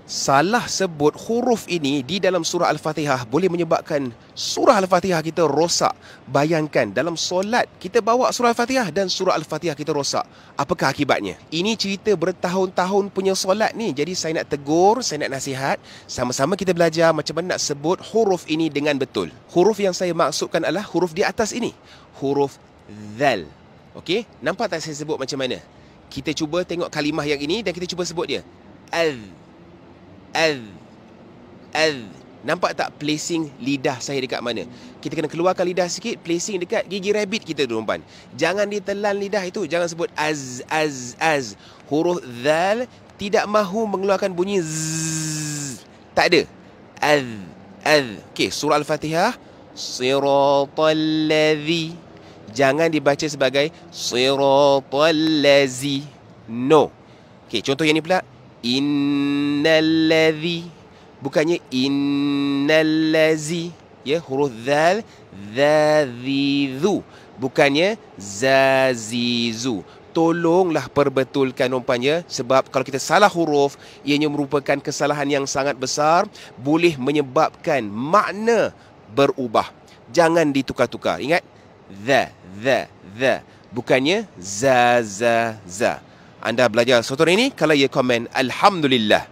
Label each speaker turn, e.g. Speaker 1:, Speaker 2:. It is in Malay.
Speaker 1: Salah sebut huruf ini di dalam surah Al-Fatihah boleh menyebabkan surah Al-Fatihah kita rosak. Bayangkan dalam solat kita bawa surah Al-Fatihah dan surah Al-Fatihah kita rosak. Apakah akibatnya? Ini cerita bertahun-tahun punya solat ni. Jadi saya nak tegur, saya nak nasihat. Sama-sama kita belajar macam mana nak sebut huruf ini dengan betul. Huruf yang saya maksudkan adalah huruf di atas ini. Huruf zal. Okey? Nampak tak saya sebut macam mana? Kita cuba tengok kalimah yang ini dan kita cuba sebut dia. Az. Nampak tak placing lidah saya dekat mana? Kita kena keluarkan lidah sikit, placing dekat gigi rabbit kita tu, tuan-tuan. Jangan ditelan lidah itu, jangan sebut az. Huruf zal tidak mahu mengeluarkan bunyi z. Tak ada. Az. Okey, surah Al-Fatihah, siratal ladzi. Jangan dibaca sebagai siratal lazi. No. Okey, contoh yang ni pula. Innalladzi, bukannya innallazi. Ya, huruf zal, zazizu, bukannya zazizu. Tolonglah perbetulkan umpanya, sebab kalau kita salah huruf, ianya merupakan kesalahan yang sangat besar, boleh menyebabkan makna berubah. Jangan ditukar-tukar. Ingat, za, bukannya za. Anda belajar soal ini, kalau ia komen, Alhamdulillah.